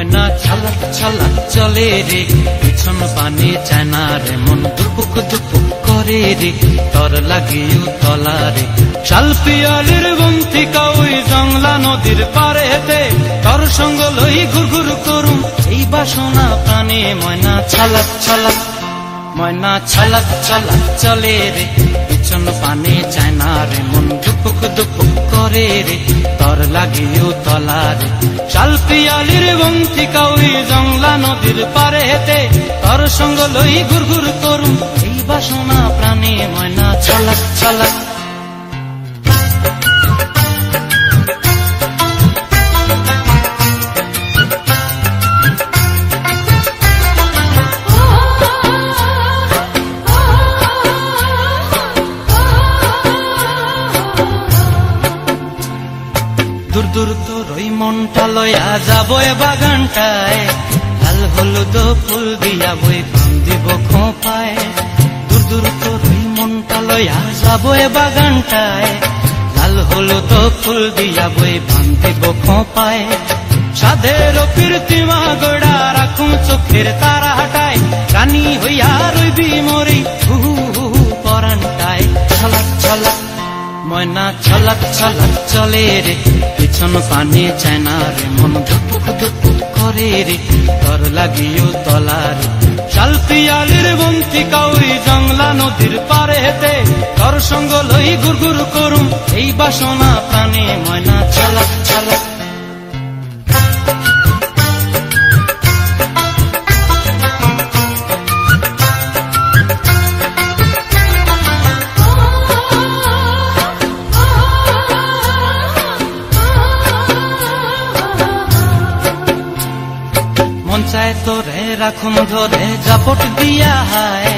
ময়না ছালাক ছালাক চলে রে, পিছন পানে চায় না রে, মন দুপুক দুপুক করে রে, তর লাগিও তলা রে। শাল পিয়ালির বন্তিকা ওই জংলা নদীর পারে হেতে, তর সঙ্গ লই ঘুর ঘুর করুম এই বাসনা প্রাণে। ময়না ছালাক ছালাক, ময়না ছালাক ছালাক চলে রে, পিছন পানে চায় না রে, মন দুপুক দুপুক করে রে, তর লাগিও তলা রে। শাল পিয়ালির বন্তিকা ওই জংলা নদীর পারে হেতে, তর সঙ্গ লই ঘুর ঘুর করুম এই বাসনা প্রাণে। ময়না ছালাক ছালাক। দূর দূর তোর ওই মনটা লয়া যাব এ বাগানটায়, লাল হলুদ ফুল দিয়া বই বান্ধিব খোঁপায়। দূর দূর তোর ওই মনটা লয়া যাব এ বাগানটায়, লাল হলুদ ফুল দিয়া বই বান্ধিব খোঁপায়। সাধের কীর্তিমা গোড়া রাখুন চোখের তারা হাটায়, রানী হইয়া রইবি মরি হু হু পরানটায়। ছলাক ছলাক, ময়না ছলাক ছলাক চলে রে, পিছন পানে চায় না রে, মন ধুপুক ধুপুক করে রে, তর লাগিও তলা রে। শাল পিয়ালির বন্তিকা ওই জংলা নদীর পারে হেতে, তর সঙ্গ লই ঘুর ঘুর করুম এই বাসনা প্রাণে। ময়না ছলাক ছলাক। মন চায় তোরে রাখুন ধরে জাপট দিয়া হায়,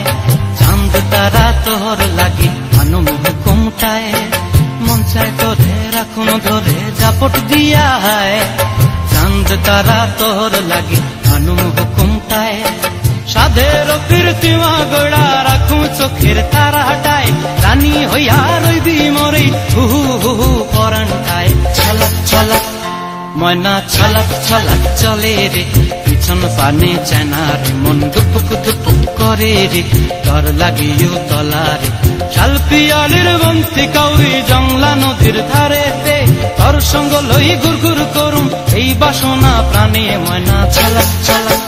চাঁদ তারা তোর লাগি আনুম হুকুমটায়। মন চায় তোরে রাখুন ধরে জাপট দিয়া হায়, চাঁদ তারা তোর লাগি আনুম হুকুমটায়। সাধের কীর্তিমা গোড়া রাখুন চোখের তারা হাটায়, রানী হইয়া রইবি মরি হু হু হু পরানটায়। ছলাক ছলাক, ময়না ছলাক ছলাক চলে রে, পিছন পানে চায় না রে, মন দুপুক দুপুক করে রে, তর লাগিও তলা রে। শাল পিয়ালির বন্তিকা ওই জংলা নদীর ধারেতে, তর সঙ্গ লই ঘুর ঘুর করুম এই বাসনা প্রাণে। ময়না ছলাক ছলাক।